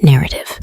narrative.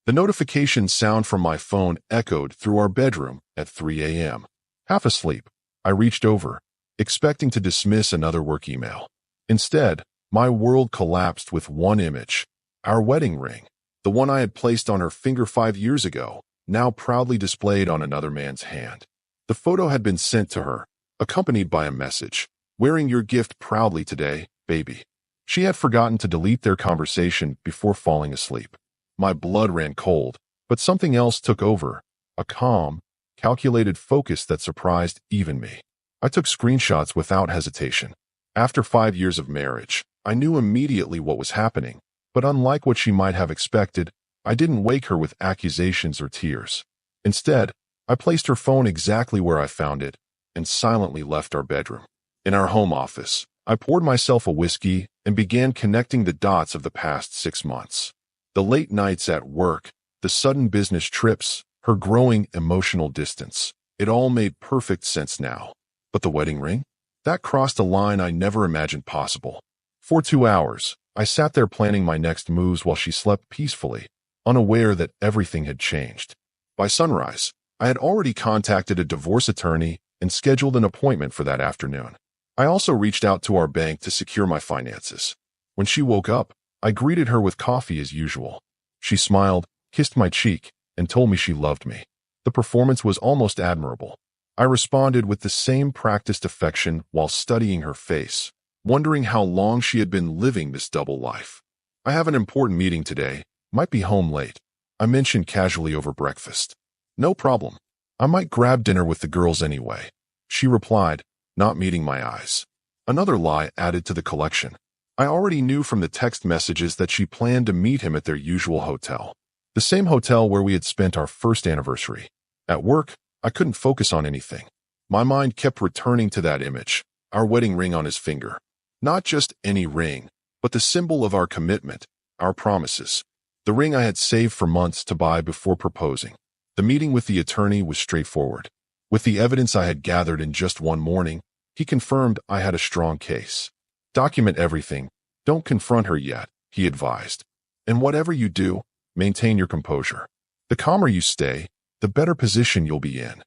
The notification sound from my phone echoed through our bedroom at 3 a.m. Half asleep, I reached over, expecting to dismiss another work email. Instead, my world collapsed with one image, our wedding ring, the one I had placed on her finger 5 years ago, now proudly displayed on another man's hand. The photo had been sent to her, accompanied by a message, "Wearing your gift proudly today, baby." She had forgotten to delete their conversation before falling asleep. My blood ran cold, but something else took over, a calm, calculated focus that surprised even me. I took screenshots without hesitation. After 5 years of marriage, I knew immediately what was happening, but unlike what she might have expected, I didn't wake her with accusations or tears. Instead, I placed her phone exactly where I found it and silently left our bedroom. In our home office, I poured myself a whiskey and began connecting the dots of the past 6 months. The late nights at work, the sudden business trips, her growing emotional distance. It all made perfect sense now. But the wedding ring? That crossed a line I never imagined possible. For 2 hours, I sat there planning my next moves while she slept peacefully, unaware that everything had changed. By sunrise, I had already contacted a divorce attorney and scheduled an appointment for that afternoon. I also reached out to our bank to secure my finances. When she woke up, I greeted her with coffee as usual. She smiled, kissed my cheek, and told me she loved me. The performance was almost admirable. I responded with the same practiced affection while studying her face, wondering how long she had been living this double life. "I have an important meeting today. Might be home late," I mentioned casually over breakfast. "No problem. I might grab dinner with the girls anyway," she replied, not meeting my eyes. Another lie added to the collection. I already knew from the text messages that she planned to meet him at their usual hotel, the same hotel where we had spent our first anniversary. At work, I couldn't focus on anything. My mind kept returning to that image, our wedding ring on his finger. Not just any ring, but the symbol of our commitment, our promises. The ring I had saved for months to buy before proposing. The meeting with the attorney was straightforward. With the evidence I had gathered in just one morning, he confirmed I had a strong case. "Document everything. Don't confront her yet," he advised. "And whatever you do, maintain your composure. The calmer you stay, the better position you'll be in."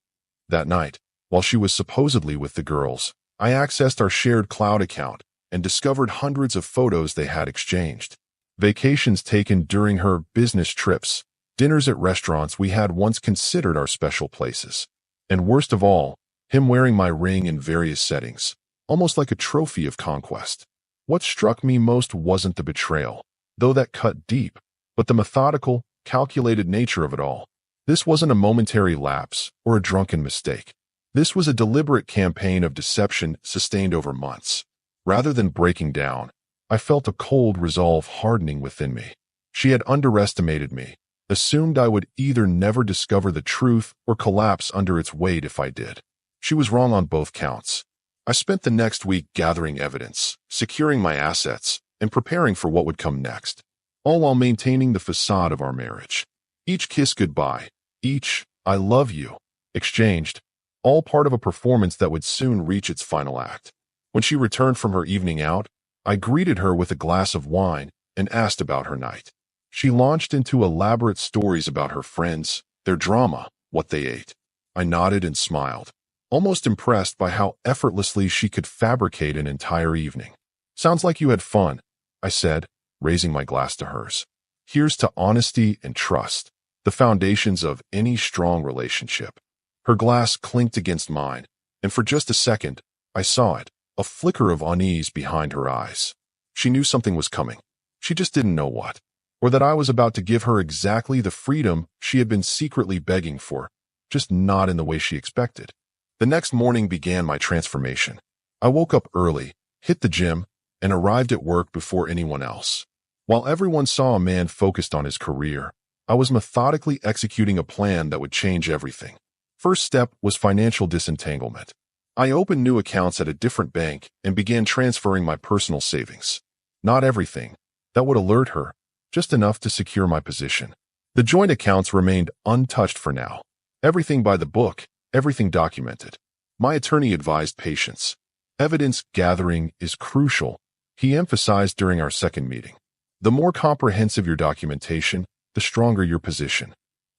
That night, while she was supposedly with the girls, I accessed our shared cloud account and discovered hundreds of photos they had exchanged. Vacations taken during her business trips, dinners at restaurants we had once considered our special places. And worst of all, him wearing my ring in various settings, almost like a trophy of conquest. What struck me most wasn't the betrayal, though that cut deep, but the methodical, calculated nature of it all. This wasn't a momentary lapse or a drunken mistake. This was a deliberate campaign of deception sustained over months. Rather than breaking down, I felt a cold resolve hardening within me. She had underestimated me, assumed I would either never discover the truth or collapse under its weight if I did. She was wrong on both counts. I spent the next week gathering evidence, securing my assets, and preparing for what would come next, all while maintaining the facade of our marriage. Each kiss goodbye, each "I love you" exchanged, all part of a performance that would soon reach its final act. When she returned from her evening out, I greeted her with a glass of wine and asked about her night. She launched into elaborate stories about her friends, their drama, what they ate. I nodded and smiled, almost impressed by how effortlessly she could fabricate an entire evening. "Sounds like you had fun," I said, raising my glass to hers. "Here's to honesty and trust, the foundations of any strong relationship." Her glass clinked against mine, and for just a second, I saw it, a flicker of unease behind her eyes. She knew something was coming. She just didn't know what, or that I was about to give her exactly the freedom she had been secretly begging for, just not in the way she expected. The next morning began my transformation. I woke up early, hit the gym, and arrived at work before anyone else. While everyone saw a man focused on his career, I was methodically executing a plan that would change everything. First step was financial disentanglement. I opened new accounts at a different bank and began transferring my personal savings. Not everything. That would alert her, just enough to secure my position. The joint accounts remained untouched for now. Everything by the book, everything documented. My attorney advised patience. Evidence gathering is crucial, he emphasized during our second meeting. The more comprehensive your documentation, the stronger your position.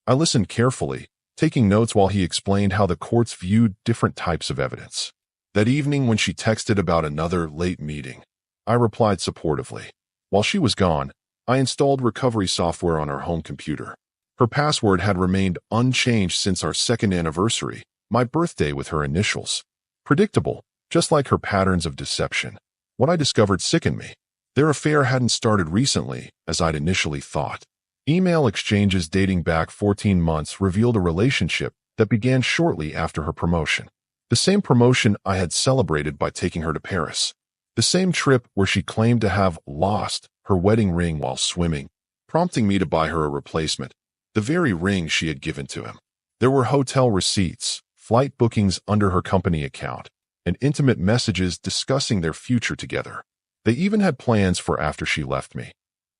I listened carefully, taking notes while he explained how the courts viewed different types of evidence. That evening when she texted about another late meeting, I replied supportively. While she was gone, I installed recovery software on our home computer. Her password had remained unchanged since our second anniversary, my birthday with her initials. Predictable, just like her patterns of deception. What I discovered sickened me. Their affair hadn't started recently, as I'd initially thought. Email exchanges dating back 14 months revealed a relationship that began shortly after her promotion. The same promotion I had celebrated by taking her to Paris. The same trip where she claimed to have lost her wedding ring while swimming, prompting me to buy her a replacement, the very ring she had given to him. There were hotel receipts, flight bookings under her company account, and intimate messages discussing their future together. They even had plans for after she left me,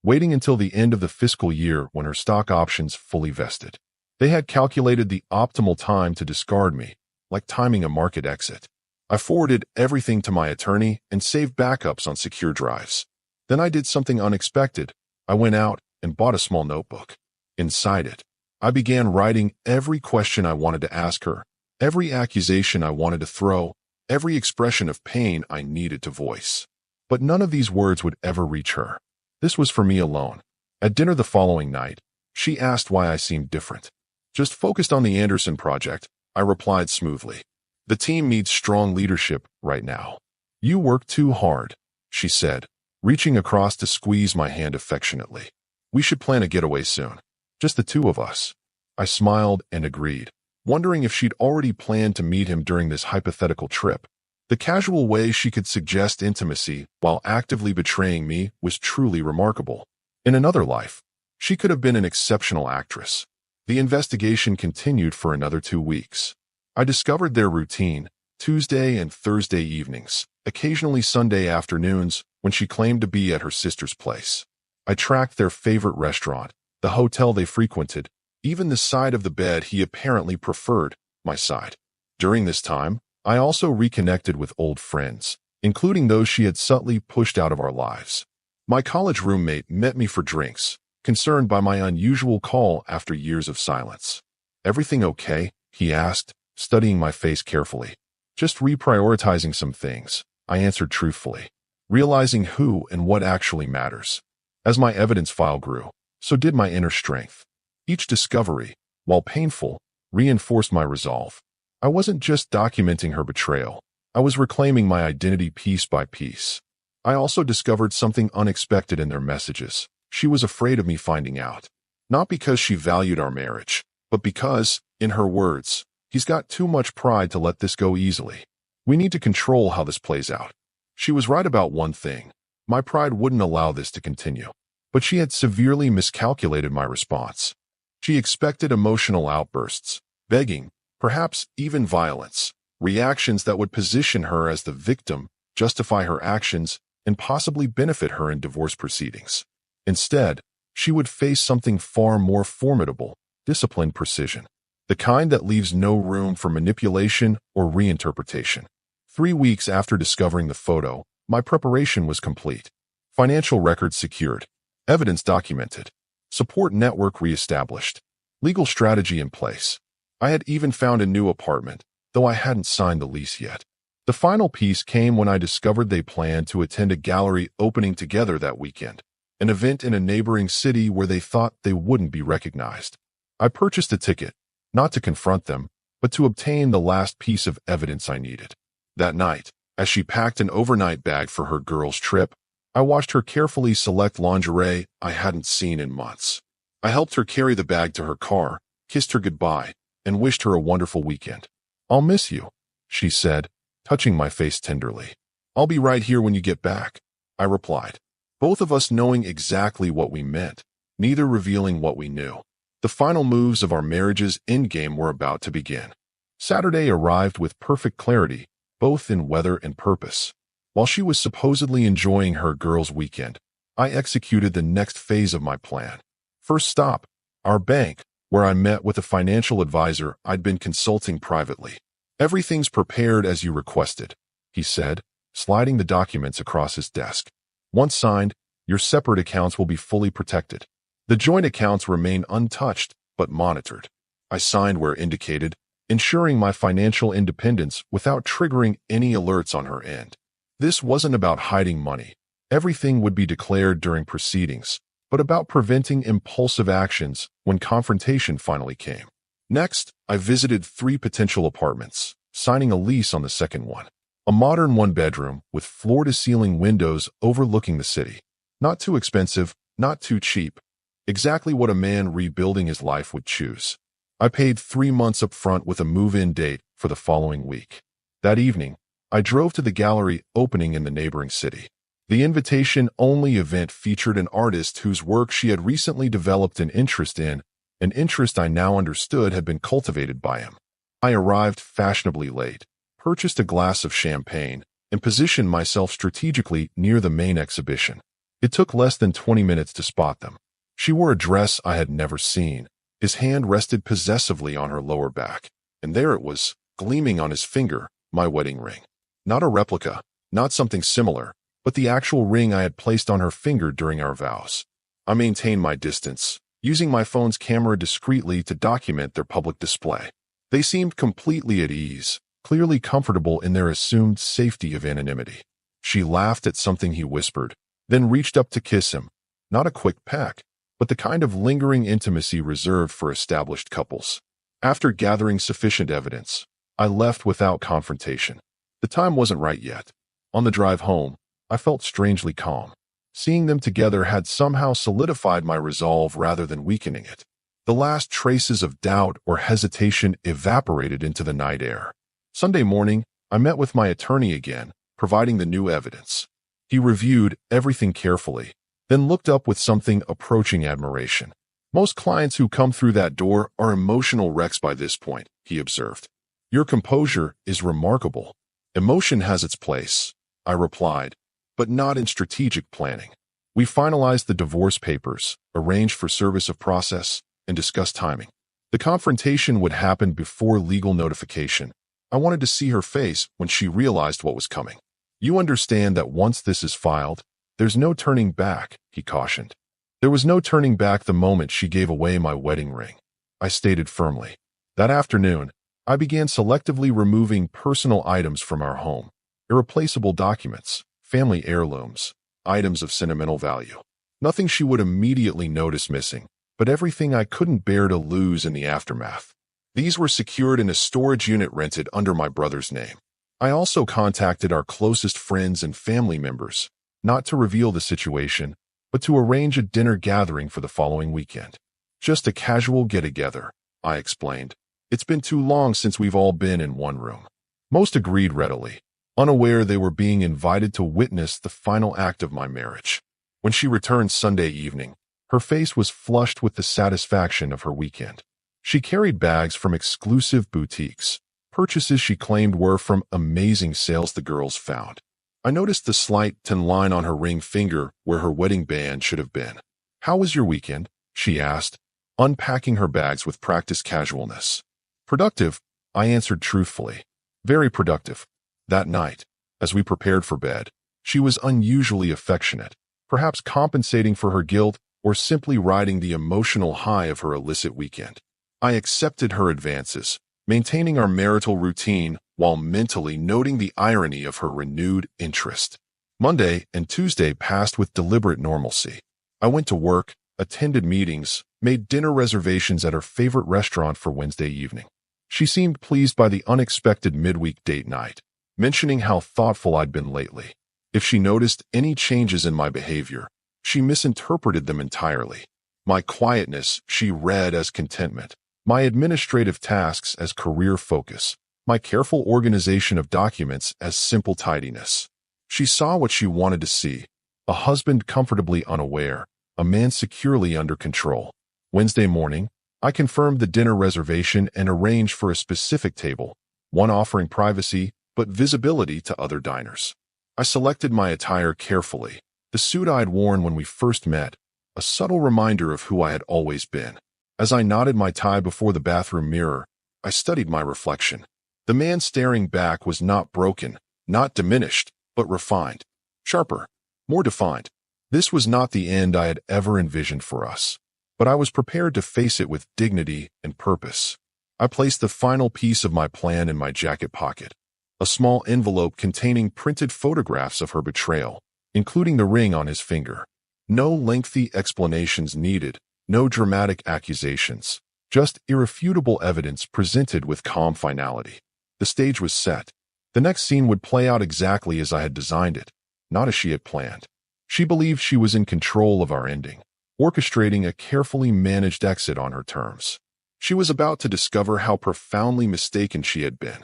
waiting until the end of the fiscal year when her stock options fully vested. They had calculated the optimal time to discard me, like timing a market exit. I forwarded everything to my attorney and saved backups on secure drives. Then I did something unexpected. I went out and bought a small notebook. Inside it, I began writing every question I wanted to ask her, every accusation I wanted to throw, every expression of pain I needed to voice. But none of these words would ever reach her. This was for me alone. At dinner the following night, she asked why I seemed different. Just focused on the Anderson project, I replied smoothly. The team needs strong leadership right now. You work too hard, she said, reaching across to squeeze my hand affectionately. We should plan a getaway soon. Just the two of us. I smiled and agreed, wondering if she'd already planned to meet him during this hypothetical trip. The casual way she could suggest intimacy while actively betraying me was truly remarkable. In another life, she could have been an exceptional actress. The investigation continued for another 2 weeks. I discovered their routine, Tuesday and Thursday evenings, occasionally Sunday afternoons when she claimed to be at her sister's place. I tracked their favorite restaurant, the hotel they frequented, even the side of the bed he apparently preferred, my side. During this time, I also reconnected with old friends, including those she had subtly pushed out of our lives. My college roommate met me for drinks, concerned by my unusual call after years of silence. "Everything okay?" he asked, studying my face carefully. "Just reprioritizing some things," I answered truthfully, realizing who and what actually matters. As my evidence file grew, so did my inner strength. Each discovery, while painful, reinforced my resolve. I wasn't just documenting her betrayal. I was reclaiming my identity piece by piece. I also discovered something unexpected in their messages. She was afraid of me finding out. Not because she valued our marriage, but because, in her words, "He's got too much pride to let this go easily. We need to control how this plays out." She was right about one thing. My pride wouldn't allow this to continue. But she had severely miscalculated my response. She expected emotional outbursts, begging, perhaps even violence, reactions that would position her as the victim, justify her actions, and possibly benefit her in divorce proceedings. Instead, she would face something far more formidable: disciplined precision, the kind that leaves no room for manipulation or reinterpretation. 3 weeks after discovering the photo, my preparation was complete. Financial records secured, evidence documented, support network reestablished, legal strategy in place. I had even found a new apartment, though I hadn't signed the lease yet. The final piece came when I discovered they planned to attend a gallery opening together that weekend, an event in a neighboring city where they thought they wouldn't be recognized. I purchased a ticket, not to confront them, but to obtain the last piece of evidence I needed. That night, as she packed an overnight bag for her girls' trip, I watched her carefully select lingerie I hadn't seen in months. I helped her carry the bag to her car, kissed her goodbye, and wished her a wonderful weekend. "I'll miss you," she said, touching my face tenderly. "I'll be right here when you get back," I replied, both of us knowing exactly what we meant, neither revealing what we knew. The final moves of our marriage's endgame were about to begin. Saturday arrived with perfect clarity, both in weather and purpose. While she was supposedly enjoying her girls' weekend, I executed the next phase of my plan. First stop, our bank, where I met with a financial advisor I'd been consulting privately. "Everything's prepared as you requested," he said, sliding the documents across his desk. "Once signed, Your separate accounts will be fully protected. The joint accounts remain untouched, but monitored. I signed where indicated, ensuring my financial independence without triggering any alerts on her end. This wasn't about hiding money. Everything would be declared during proceedings, but about preventing impulsive actions when confrontation finally came. Next, I visited 3 potential apartments, signing a lease on the second one. A modern one-bedroom with floor-to-ceiling windows overlooking the city. Not too expensive, not too cheap. Exactly what a man rebuilding his life would choose. I paid 3 months up front with a move-in date for the following week. That evening, I drove to the gallery opening in the neighboring city. The invitation-only event featured an artist whose work she had recently developed an interest in, an interest I now understood had been cultivated by him. I arrived fashionably late, purchased a glass of champagne, and positioned myself strategically near the main exhibition. It took less than 20 minutes to spot them. She wore a dress I had never seen. His hand rested possessively on her lower back, and there it was, gleaming on his finger, my wedding ring. Not a replica, not something similar, but the actual ring I had placed on her finger during our vows. I maintained my distance, using my phone's camera discreetly to document their public display. They seemed completely at ease, clearly comfortable in their assumed safety of anonymity. She laughed at something he whispered, then reached up to kiss him. Not a quick peck, but the kind of lingering intimacy reserved for established couples. After gathering sufficient evidence, I left without confrontation. The time wasn't right yet. On the drive home, I felt strangely calm. Seeing them together had somehow solidified my resolve rather than weakening it. The last traces of doubt or hesitation evaporated into the night air. Sunday morning, I met with my attorney again, providing the new evidence. He reviewed everything carefully, then looked up with something approaching admiration. Most clients who come through that door are emotional wrecks by this point, he observed. Your composure is remarkable. Emotion has its place, I replied, but not in strategic planning. We finalized the divorce papers, arranged for service of process, and discussed timing. The confrontation would happen before legal notification. I wanted to see her face when she realized what was coming. You understand that once this is filed, there's no turning back, he cautioned. There was no turning back the moment she gave away my wedding ring, I stated firmly. That afternoon, I began selectively removing personal items from our home. Irreplaceable documents, family heirlooms, items of sentimental value. Nothing she would immediately notice missing, but everything I couldn't bear to lose in the aftermath. These were secured in a storage unit rented under my brother's name. I also contacted our closest friends and family members, not to reveal the situation, but to arrange a dinner gathering for the following weekend. Just a casual get-together, I explained. It's been too long since we've all been in one room. Most agreed readily, unaware they were being invited to witness the final act of my marriage. When she returned Sunday evening, her face was flushed with the satisfaction of her weekend. She carried bags from exclusive boutiques, purchases she claimed were from amazing sales the girls found. I noticed the slight tin line on her ring finger where her wedding band should have been. How was your weekend? She asked, unpacking her bags with practiced casualness. Productive, I answered truthfully. Very productive. That night, as we prepared for bed, she was unusually affectionate, perhaps compensating for her guilt or simply riding the emotional high of her illicit weekend. I accepted her advances, maintaining our marital routine while mentally noting the irony of her renewed interest. Monday and Tuesday passed with deliberate normalcy. I went to work, attended meetings, made dinner reservations at her favorite restaurant for Wednesday evening. She seemed pleased by the unexpected midweek date night, mentioning how thoughtful I'd been lately. If she noticed any changes in my behavior, she misinterpreted them entirely. My quietness she read as contentment, my administrative tasks as career focus, my careful organization of documents as simple tidiness. She saw what she wanted to see, a husband comfortably unaware, a man securely under control. Wednesday morning, I confirmed the dinner reservation and arranged for a specific table, one offering privacy but visibility to other diners. I selected my attire carefully, the suit I'd worn when we first met, a subtle reminder of who I had always been. As I knotted my tie before the bathroom mirror, I studied my reflection. The man staring back was not broken, not diminished, but refined, sharper, more defined. This was not the end I had ever envisioned for us, but I was prepared to face it with dignity and purpose. I placed the final piece of my plan in my jacket pocket, a small envelope containing printed photographs of her betrayal, including the ring on his finger. No lengthy explanations needed, no dramatic accusations, just irrefutable evidence presented with calm finality. The stage was set. The next scene would play out exactly as I had designed it, not as she had planned. She believed she was in control of our ending, orchestrating a carefully managed exit on her terms. She was about to discover how profoundly mistaken she had been.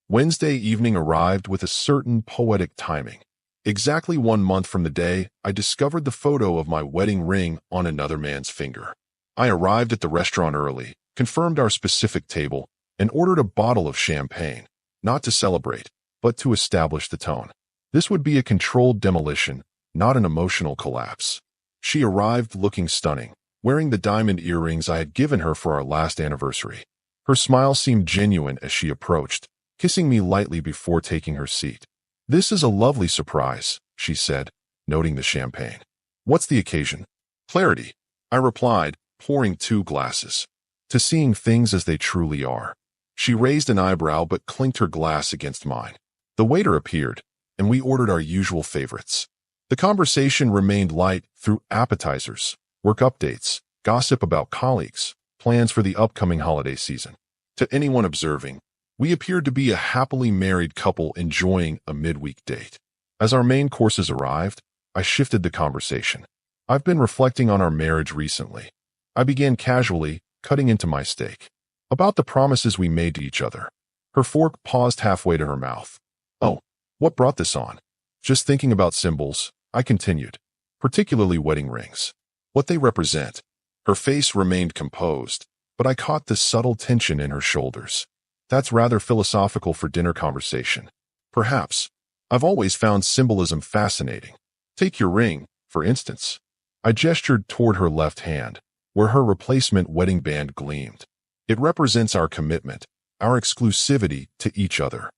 Wednesday evening arrived with a certain poetic timing. Exactly 1 month from the day I discovered the photo of my wedding ring on another man's finger. I arrived at the restaurant early, confirmed our specific table, and ordered a bottle of champagne, not to celebrate, but to establish the tone. This would be a controlled demolition, not an emotional collapse. She arrived looking stunning, wearing the diamond earrings I had given her for our last anniversary. Her smile seemed genuine as she approached, kissing me lightly before taking her seat. "This is a lovely surprise," she said, noting the champagne. "What's the occasion?" "Clarity," I replied, pouring 2 glasses. "To seeing things as they truly are." She raised an eyebrow but clinked her glass against mine. The waiter appeared, and we ordered our usual favorites. The conversation remained light through appetizers, work updates, gossip about colleagues, plans for the upcoming holiday season. To anyone observing, we appeared to be a happily married couple enjoying a midweek date. As our main courses arrived, I shifted the conversation. "I've been reflecting on our marriage recently." I began casually, cutting into my steak. "About the promises we made to each other." Her fork paused halfway to her mouth. "Oh, what brought this on?" "Just thinking about symbols," I continued, "particularly wedding rings. What they represent." Her face remained composed, but I caught the subtle tension in her shoulders. "That's rather philosophical for dinner conversation." "Perhaps. I've always found symbolism fascinating. Take your ring, for instance." I gestured toward her left hand, where her replacement wedding band gleamed. "It represents our commitment, our exclusivity to each other."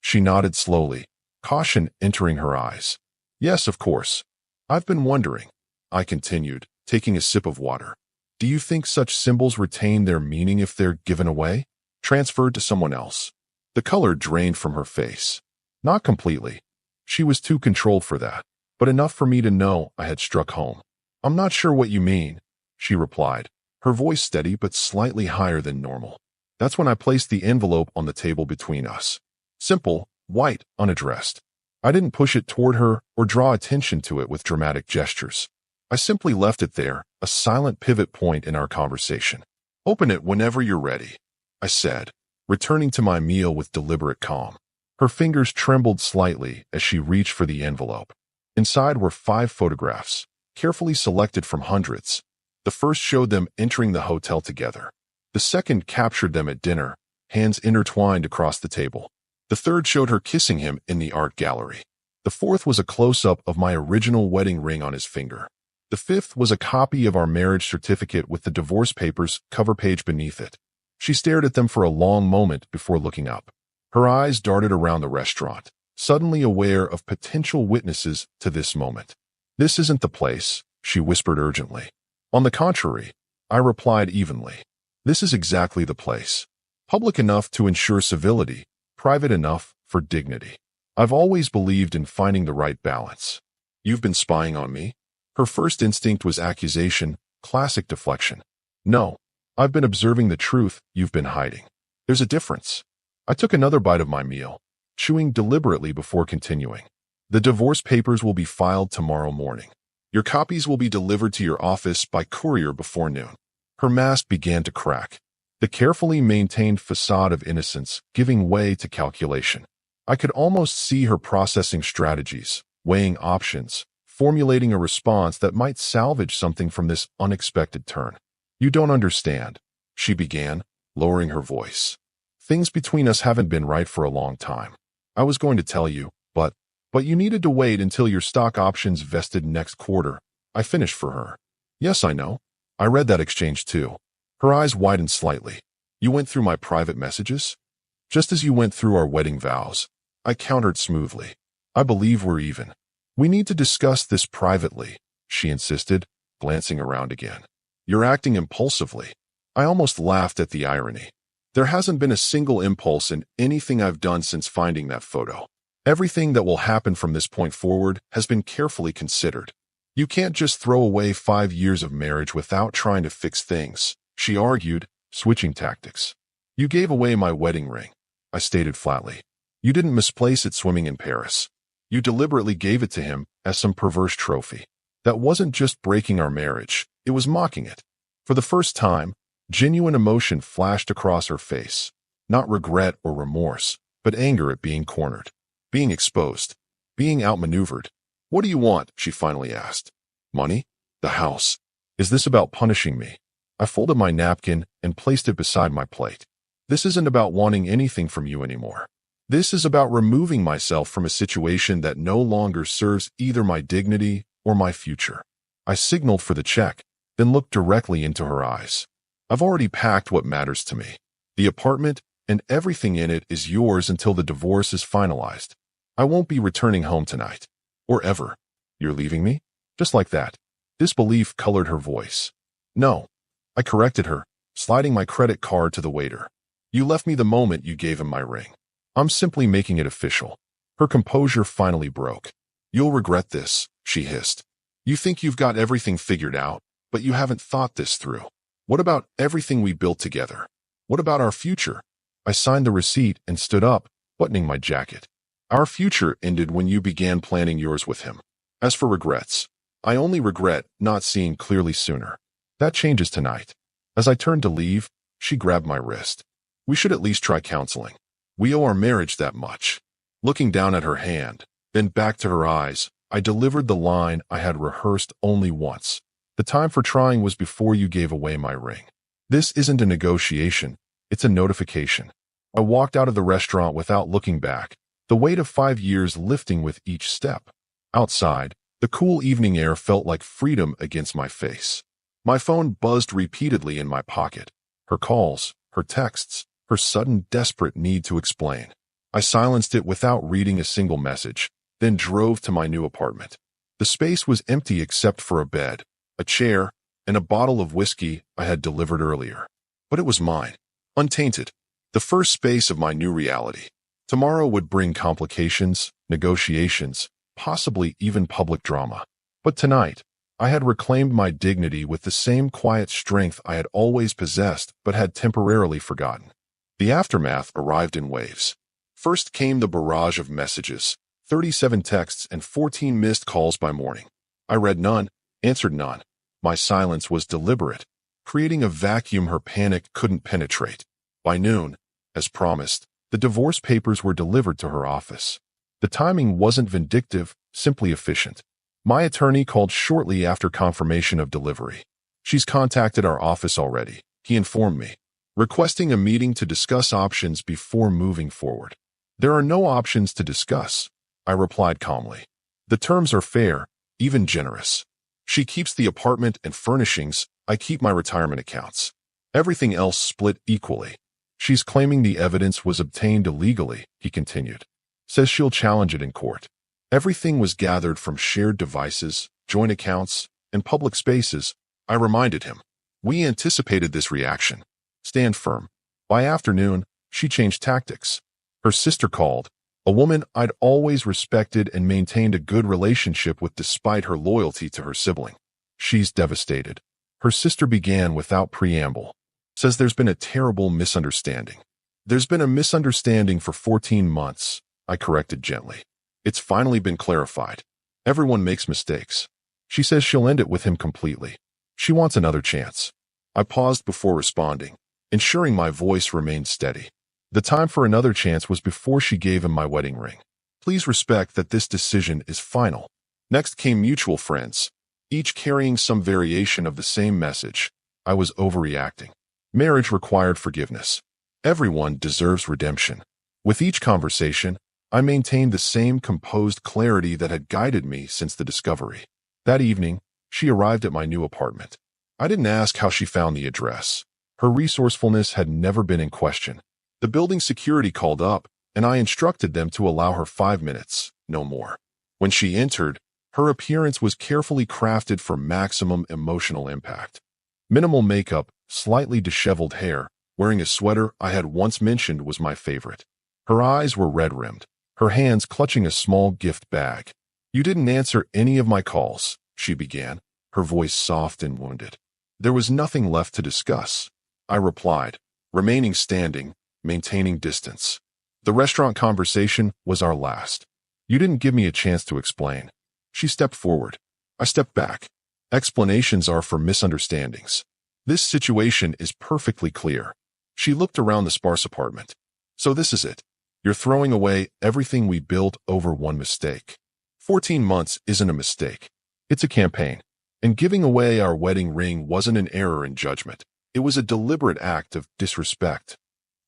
She nodded slowly, caution entering her eyes. "Yes, of course. I've been wondering," I continued, taking a sip of water. "Do you think such symbols retain their meaning if they're given away? Transferred to someone else?" The color drained from her face. "Not completely. She was too controlled for that, but enough for me to know I had struck home." "I'm not sure what you mean," she replied, her voice steady but slightly higher than normal. That's when I placed the envelope on the table between us. Simple, white, unaddressed. I didn't push it toward her or draw attention to it with dramatic gestures. I simply left it there, a silent pivot point in our conversation. "Open it whenever you're ready," I said, returning to my meal with deliberate calm. Her fingers trembled slightly as she reached for the envelope. Inside were 5 photographs, carefully selected from hundreds. The first showed them entering the hotel together. The second captured them at dinner, hands intertwined across the table. The third showed her kissing him in the art gallery. The fourth was a close-up of my original wedding ring on his finger. The fifth was a copy of our marriage certificate with the divorce papers cover page beneath it. She stared at them for a long moment before looking up. Her eyes darted around the restaurant, suddenly aware of potential witnesses to this moment. "This isn't the place," she whispered urgently. "On the contrary," I replied evenly. "This is exactly the place. Public enough to ensure civility, private enough for dignity. I've always believed in finding the right balance." "You've been spying on me?" Her first instinct was accusation, classic deflection. "No, I've been observing the truth you've been hiding. There's a difference." I took another bite of my meal, chewing deliberately before continuing. "The divorce papers will be filed tomorrow morning. Your copies will be delivered to your office by courier before noon." Her mask began to crack, the carefully maintained facade of innocence giving way to calculation. I could almost see her processing strategies, weighing options, formulating a response that might salvage something from this unexpected turn. "You don't understand," she began, lowering her voice. "Things between us haven't been right for a long time. I was going to tell you, but you needed to wait until your stock options vested next quarter." I finished for her. "Yes, I know. I read that exchange too." Her eyes widened slightly. "You went through my private messages?" "Just as you went through our wedding vows," I countered smoothly. "I believe we're even. We need to discuss this privately." she insisted, glancing around again. You're acting impulsively. I almost laughed at the irony. There hasn't been a single impulse in anything I've done since finding that photo. Everything that will happen from this point forward has been carefully considered. You can't just throw away 5 years of marriage without trying to fix things, she argued, switching tactics. You gave away my wedding ring, I stated flatly. You didn't misplace it swimming in Paris. You deliberately gave it to him as some perverse trophy. That wasn't just breaking our marriage, it was mocking it. For the first time, genuine emotion flashed across her face. Not regret or remorse, but anger at being cornered, being exposed, being outmaneuvered. What do you want? She finally asked. Money? The house. Is this about punishing me? I folded my napkin and placed it beside my plate. This isn't about wanting anything from you anymore. This is about removing myself from a situation that no longer serves either my dignity or my future. I signaled for the check, then looked directly into her eyes. I've already packed what matters to me. The apartment and everything in it is yours until the divorce is finalized. I won't be returning home tonight. Or ever. You're leaving me? Just like that. Disbelief colored her voice. No. I corrected her, sliding my credit card to the waiter. You left me the moment you gave him my ring. I'm simply making it official. Her composure finally broke. You'll regret this, she hissed. You think you've got everything figured out, but you haven't thought this through. What about everything we built together? What about our future? I signed the receipt and stood up, buttoning my jacket. Our future ended when you began planning yours with him. As for regrets, I only regret not seeing clearly sooner. That changes tonight. As I turned to leave, she grabbed my wrist. We should at least try counseling. We owe our marriage that much. Looking down at her hand, then back to her eyes, I delivered the line I had rehearsed only once. The time for trying was before you gave away my ring. This isn't a negotiation, it's a notification. I walked out of the restaurant without looking back, the weight of 5 years lifting with each step. Outside, the cool evening air felt like freedom against my face. My phone buzzed repeatedly in my pocket. Her calls, her texts, her sudden desperate need to explain. I silenced it without reading a single message, then drove to my new apartment. The space was empty except for a bed, a chair, and a bottle of whiskey I had delivered earlier. But it was mine, untainted, the first space of my new reality. Tomorrow would bring complications, negotiations, possibly even public drama. But tonight, I had reclaimed my dignity with the same quiet strength I had always possessed but had temporarily forgotten. The aftermath arrived in waves. First came the barrage of messages, 37 texts and 14 missed calls by morning. I read none, answered none. My silence was deliberate, creating a vacuum her panic couldn't penetrate. By noon, as promised, the divorce papers were delivered to her office. The timing wasn't vindictive, simply efficient. My attorney called shortly after confirmation of delivery. She's contacted our office already, he informed me, requesting a meeting to discuss options before moving forward. There are no options to discuss, I replied calmly. The terms are fair, even generous. She keeps the apartment and furnishings, I keep my retirement accounts. Everything else split equally. She's claiming the evidence was obtained illegally, he continued. Says she'll challenge it in court. Everything was gathered from shared devices, joint accounts, and public spaces, I reminded him. We anticipated this reaction. Stand firm. By afternoon, she changed tactics. Her sister called, a woman I'd always respected and maintained a good relationship with despite her loyalty to her sibling. She's devastated. Her sister began without preamble. Says there's been a terrible misunderstanding. There's been a misunderstanding for 14 months, I corrected gently. It's finally been clarified. Everyone makes mistakes. She says she'll end it with him completely. She wants another chance. I paused before responding, ensuring my voice remained steady. The time for another chance was before she gave him my wedding ring. Please respect that this decision is final. Next came mutual friends, each carrying some variation of the same message. I was overreacting. Marriage required forgiveness. Everyone deserves redemption. With each conversation, I maintained the same composed clarity that had guided me since the discovery. That evening, she arrived at my new apartment. I didn't ask how she found the address. Her resourcefulness had never been in question. The building security called up, and I instructed them to allow her 5 minutes, no more. When she entered, Her appearance was carefully crafted for maximum emotional impact. Minimal makeup, slightly disheveled hair, wearing a sweater I had once mentioned was my favorite. Her eyes were red-rimmed, her hands clutching a small gift bag. "You didn't answer any of my calls," she began, her voice soft and wounded. "There was nothing left to discuss," I replied, remaining standing, maintaining distance. "The restaurant conversation was our last. You didn't give me a chance to explain." She stepped forward. I stepped back. Explanations are for misunderstandings. This situation is perfectly clear. She looked around the sparse apartment. "So this is it. You're throwing away everything we built over one mistake." 14 months isn't a mistake. It's a campaign. And giving away our wedding ring wasn't an error in judgment. It was a deliberate act of disrespect.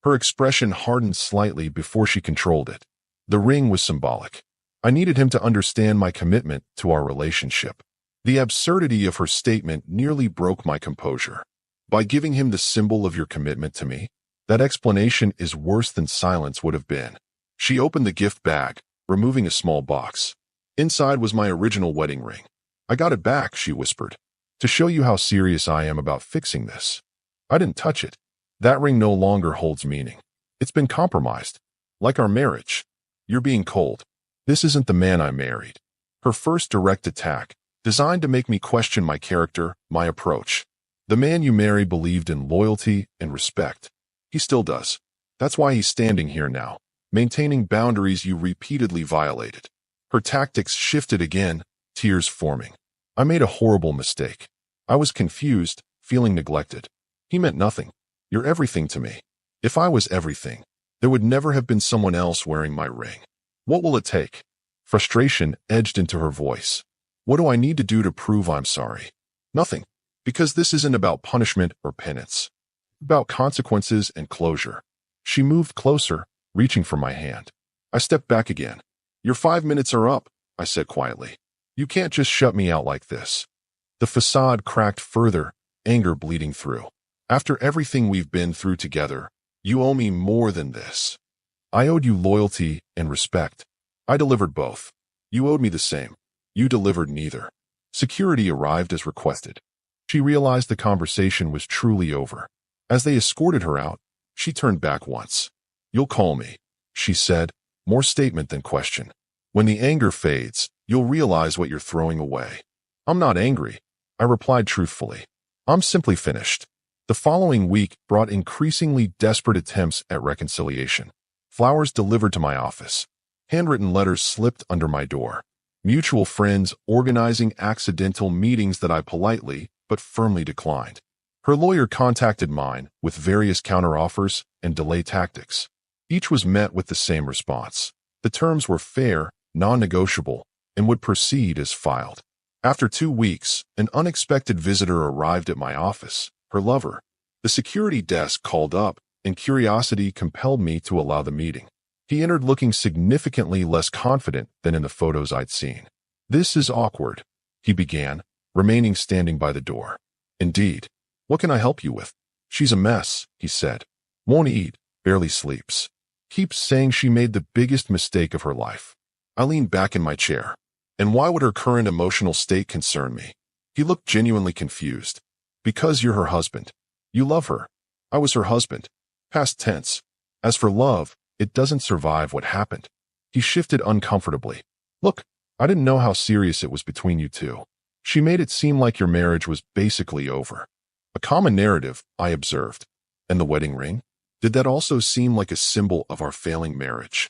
Her expression hardened slightly before she controlled it. The ring was symbolic. I needed him to understand my commitment to our relationship. The absurdity of her statement nearly broke my composure. By giving him the symbol of your commitment to me, that explanation is worse than silence would have been. She opened the gift bag, removing a small box. Inside was my original wedding ring. "I got it back," she whispered, "to show you how serious I am about fixing this." I didn't touch it. That ring no longer holds meaning. It's been compromised. Like our marriage. "You're being cold. This isn't the man I married." Her first direct attack, designed to make me question my character, my approach. "The man you married believed in loyalty and respect. He still does. That's why he's standing here now, maintaining boundaries you repeatedly violated." Her tactics shifted again, tears forming. I made a horrible mistake. I was confused, feeling neglected. "He meant nothing. You're everything to me. If I was everything, there would never have been someone else wearing my ring. What will it take?" Frustration edged into her voice. "What do I need to do to prove I'm sorry?" "Nothing. Because this isn't about punishment or penance. It's about consequences and closure." She moved closer, reaching for my hand. I stepped back again. "Your 5 minutes are up," I said quietly. "You can't just shut me out like this." The facade cracked further, anger bleeding through. "After everything we've been through together, you owe me more than this." I owed you loyalty and respect. I delivered both. You owed me the same. You delivered neither. Security arrived as requested. She realized the conversation was truly over. As they escorted her out, she turned back once. "You'll call me," she said, more statement than question. "When the anger fades, you'll realize what you're throwing away." "I'm not angry," I replied truthfully. "I'm simply finished." The following week brought increasingly desperate attempts at reconciliation. Flowers delivered to my office. Handwritten letters slipped under my door. Mutual friends organizing accidental meetings that I politely but firmly declined. Her lawyer contacted mine with various counteroffers and delay tactics. Each was met with the same response. The terms were fair, non-negotiable, and would proceed as filed. After 2 weeks, an unexpected visitor arrived at my office, her lover. The security desk called up, and curiosity compelled me to allow the meeting. He entered looking significantly less confident than in the photos I'd seen. "This is awkward," he began, remaining standing by the door. "Indeed. What can I help you with?" "She's a mess," he said. "Won't eat, barely sleeps. Keeps saying she made the biggest mistake of her life." I leaned back in my chair. "And why would her current emotional state concern me?" He looked genuinely confused. "Because you're her husband. You love her. I was her husband. Past tense. As for love, it doesn't survive what happened." He shifted uncomfortably. "Look, I didn't know how serious it was between you two. She made it seem like your marriage was basically over." A common narrative, I observed. "And the wedding ring? Did that also seem like a symbol of our failing marriage?"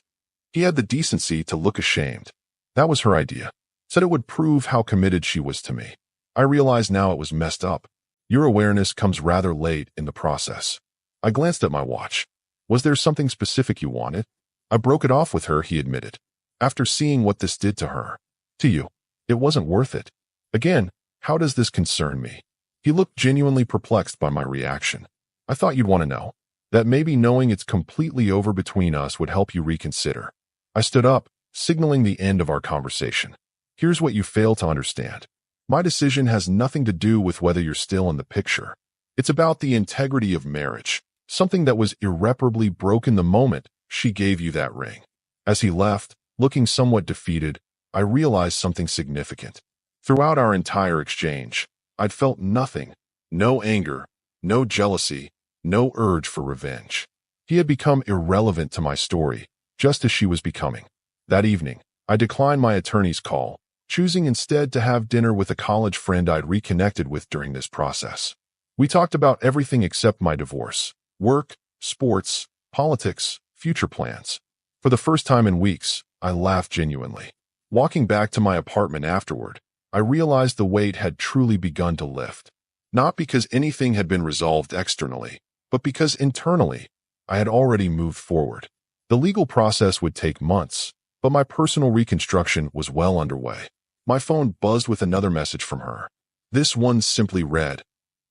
He had the decency to look ashamed. "That was her idea. Said it would prove how committed she was to me. I realize now it was messed up. Your awareness comes rather late in the process." I glanced at my watch. "Was there something specific you wanted?" "I broke it off with her," he admitted. "After seeing what this did to her." "To you. It wasn't worth it." Again, how does this concern me? He looked genuinely perplexed by my reaction. "I thought you'd want to know. That maybe knowing it's completely over between us would help you reconsider." I stood up, signaling the end of our conversation. "Here's what you fail to understand. My decision has nothing to do with whether you're still in the picture. It's about the integrity of marriage, something that was irreparably broken the moment she gave you that ring." As he left, looking somewhat defeated, I realized something significant. Throughout our entire exchange, I'd felt nothing. No anger, no jealousy, no urge for revenge. He had become irrelevant to my story, just as she was becoming. That evening, I declined my attorney's call, choosing instead to have dinner with a college friend I'd reconnected with during this process. We talked about everything except my divorce, work, sports, politics, future plans. For the first time in weeks, I laughed genuinely. Walking back to my apartment afterward, I realized the weight had truly begun to lift. Not because anything had been resolved externally, but because internally, I had already moved forward. The legal process would take months, but my personal reconstruction was well underway. My phone buzzed with another message from her. This one simply read,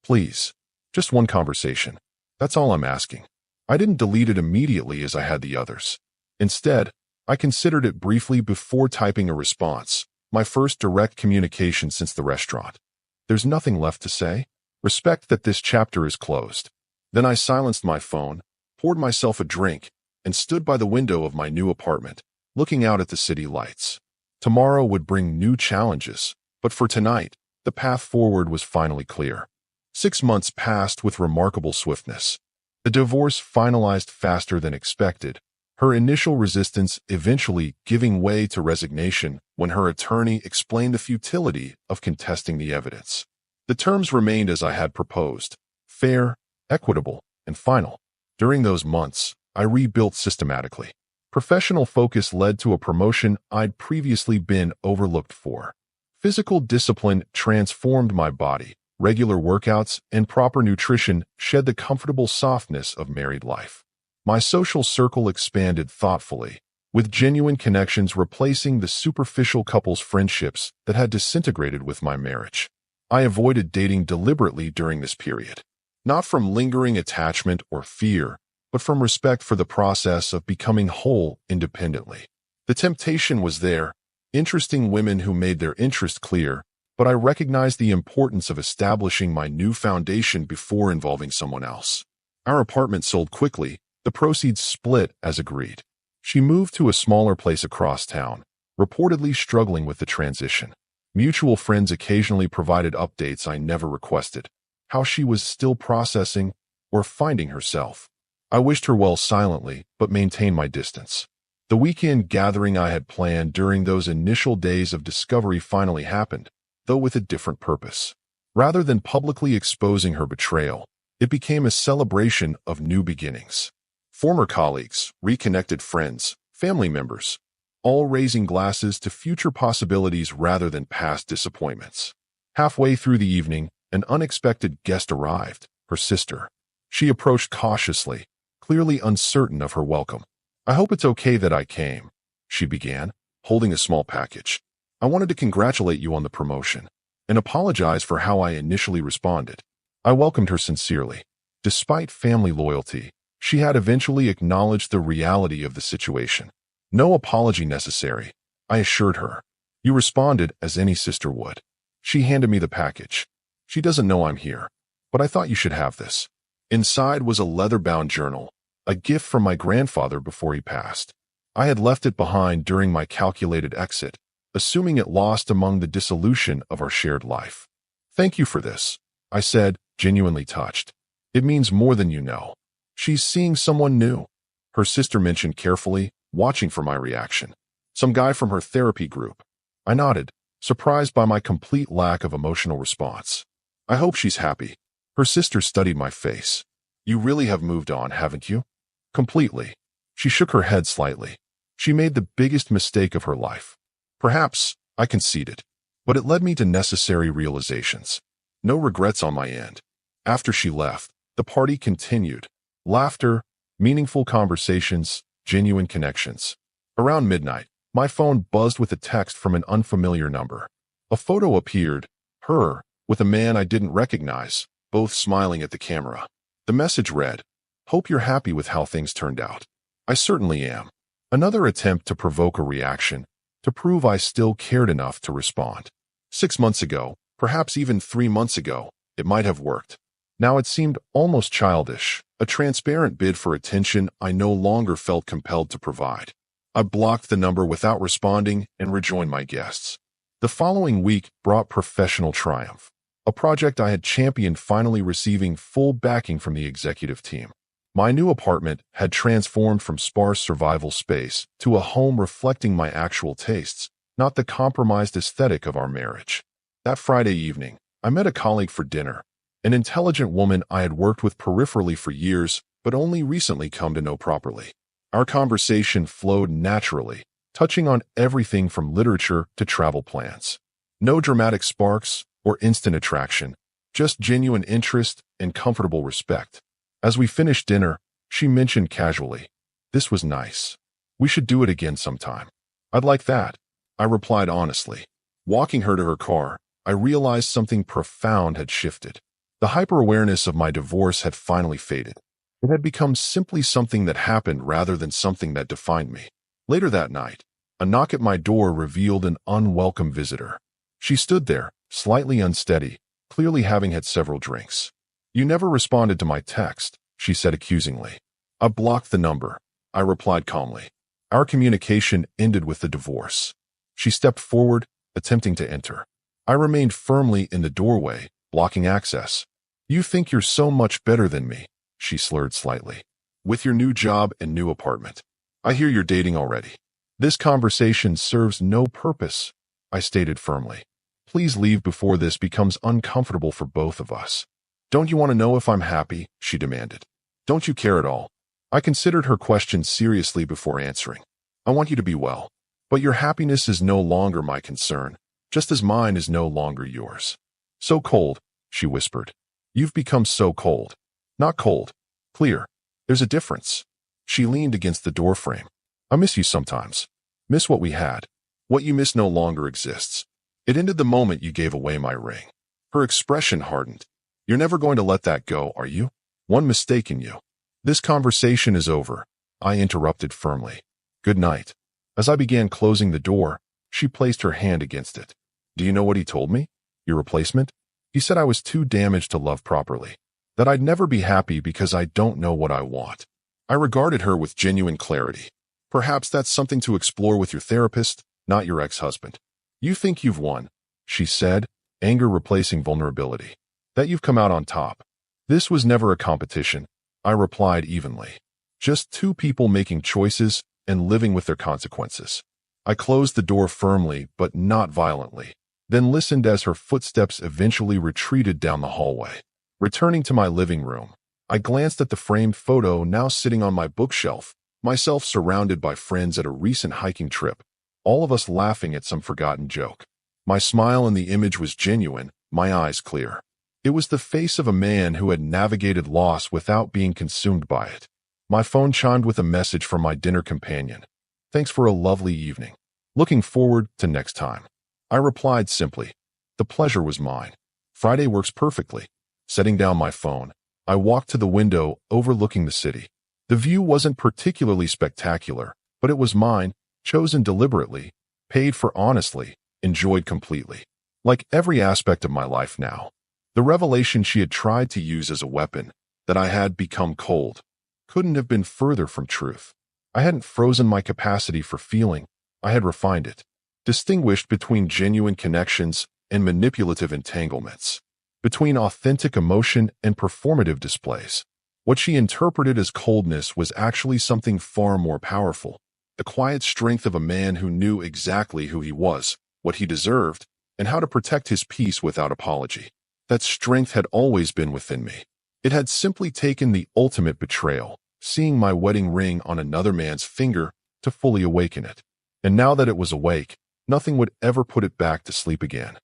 "Please, just one conversation. That's all I'm asking." I didn't delete it immediately as I had the others. Instead, I considered it briefly before typing a response, my first direct communication since the restaurant. There's nothing left to say. Respect that this chapter is closed. Then I silenced my phone, poured myself a drink, and stood by the window of my new apartment, looking out at the city lights. Tomorrow would bring new challenges, but for tonight, the path forward was finally clear. 6 months passed with remarkable swiftness. The divorce finalized faster than expected, her initial resistance eventually giving way to resignation when her attorney explained the futility of contesting the evidence. The terms remained as I had proposed, fair, equitable, and final. During those months, I rebuilt systematically. Professional focus led to a promotion I'd previously been overlooked for. Physical discipline transformed my body. Regular workouts and proper nutrition shed the comfortable softness of married life. My social circle expanded thoughtfully, with genuine connections replacing the superficial couples' friendships that had disintegrated with my marriage. I avoided dating deliberately during this period, not from lingering attachment or fear, but from respect for the process of becoming whole independently. The temptation was there, interesting women who made their interest clear, but I recognized the importance of establishing my new foundation before involving someone else. Our apartment sold quickly, the proceeds split as agreed. She moved to a smaller place across town, reportedly struggling with the transition. Mutual friends occasionally provided updates I never requested, how she was still processing or finding herself. I wished her well silently, but maintained my distance. The weekend gathering I had planned during those initial days of discovery finally happened, though with a different purpose. Rather than publicly exposing her betrayal, it became a celebration of new beginnings. Former colleagues, reconnected friends, family members, all raising glasses to future possibilities rather than past disappointments. Halfway through the evening, an unexpected guest arrived, her sister. She approached cautiously, clearly uncertain of her welcome. "I hope it's okay that I came," she began, holding a small package. "I wanted to congratulate you on the promotion and apologize for how I initially responded." I welcomed her sincerely. Despite family loyalty, she had eventually acknowledged the reality of the situation. "No apology necessary," I assured her. "You responded as any sister would." She handed me the package. "She doesn't know I'm here, but I thought you should have this." Inside was a leather-bound journal, a gift from my grandfather before he passed. I had left it behind during my calculated exit, assuming it lost among the dissolution of our shared life. "Thank you for this," I said, genuinely touched. "It means more than you know." "She's seeing someone new," her sister mentioned carefully, watching for my reaction. "Some guy from her therapy group." I nodded, surprised by my complete lack of emotional response. "I hope she's happy." Her sister studied my face. "You really have moved on, haven't you?" "Completely." She shook her head slightly. "She made the biggest mistake of her life." "Perhaps," I conceded, "but it led me to necessary realizations. No regrets on my end." After she left, the party continued. Laughter, meaningful conversations, genuine connections. Around midnight, my phone buzzed with a text from an unfamiliar number. A photo appeared, her, with a man I didn't recognize, both smiling at the camera. The message read, "Hope you're happy with how things turned out." I certainly am. Another attempt to provoke a reaction, to prove I still cared enough to respond. 6 months ago, perhaps even 3 months ago, it might have worked. Now it seemed almost childish, a transparent bid for attention I no longer felt compelled to provide. I blocked the number without responding and rejoined my guests. The following week brought professional triumph. A project I had championed finally receiving full backing from the executive team. My new apartment had transformed from sparse survival space to a home reflecting my actual tastes, not the compromised aesthetic of our marriage. That Friday evening, I met a colleague for dinner, an intelligent woman I had worked with peripherally for years, but only recently come to know properly. Our conversation flowed naturally, touching on everything from literature to travel plans. No dramatic sparks or instant attraction, just genuine interest and comfortable respect. As we finished dinner, she mentioned casually, "This was nice. We should do it again sometime." "I'd like that," I replied honestly. Walking her to her car, I realized something profound had shifted. The hyper-awareness of my divorce had finally faded. It had become simply something that happened rather than something that defined me. Later that night, a knock at my door revealed an unwelcome visitor. She stood there, slightly unsteady, clearly having had several drinks. "You never responded to my text," she said accusingly. "I blocked the number," I replied calmly. Our communication ended with the divorce. She stepped forward, attempting to enter. I remained firmly in the doorway, blocking access. "You think you're so much better than me," she slurred slightly. "With your new job and new apartment. I hear you're dating already." "This conversation serves no purpose," I stated firmly. "Please leave before this becomes uncomfortable for both of us." "Don't you want to know if I'm happy?" she demanded. "Don't you care at all?" I considered her question seriously before answering. "I want you to be well. But your happiness is no longer my concern, just as mine is no longer yours." "So cold," she whispered. "You've become so cold." "Not cold. Clear. There's a difference." She leaned against the doorframe. "I miss you sometimes. Miss what we had. What you miss no longer exists. It ended the moment you gave away my ring." Her expression hardened. "You're never going to let that go, are you? One mistake in you." "This conversation is over," I interrupted firmly. "Good night." As I began closing the door, she placed her hand against it. "Do you know what he told me? Your replacement? He said I was too damaged to love properly. That I'd never be happy because I don't know what I want." I regarded her with genuine clarity. "Perhaps that's something to explore with your therapist, not your ex-husband." "You think you've won," she said, anger replacing vulnerability. "That you've come out on top." "This was never a competition," I replied evenly. "Just two people making choices and living with their consequences." I closed the door firmly but not violently, then listened as her footsteps eventually retreated down the hallway. Returning to my living room, I glanced at the framed photo now sitting on my bookshelf, myself surrounded by friends at a recent hiking trip, all of us laughing at some forgotten joke. My smile in the image was genuine, my eyes clear. It was the face of a man who had navigated loss without being consumed by it. My phone chimed with a message from my dinner companion. "Thanks for a lovely evening. Looking forward to next time." I replied simply, "The pleasure was mine." Friday works perfectly. Setting down my phone, I walked to the window overlooking the city. The view wasn't particularly spectacular, but it was mine, chosen deliberately, paid for honestly, enjoyed completely. Like every aspect of my life now, the revelation she had tried to use as a weapon, that I had become cold, couldn't have been further from truth. I hadn't frozen my capacity for feeling, I had refined it, distinguished between genuine connections and manipulative entanglements, between authentic emotion and performative displays. What she interpreted as coldness was actually something far more powerful, the quiet strength of a man who knew exactly who he was, what he deserved, and how to protect his peace without apology. That strength had always been within me. It had simply taken the ultimate betrayal, seeing my wedding ring on another man's finger, to fully awaken it. And now that it was awake, nothing would ever put it back to sleep again.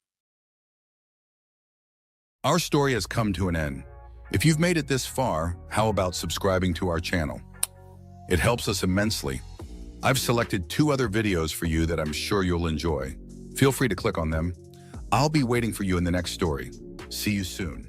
Our story has come to an end. If you've made it this far, how about subscribing to our channel? It helps us immensely. I've selected 2 other videos for you that I'm sure you'll enjoy. Feel free to click on them. I'll be waiting for you in the next story. See you soon.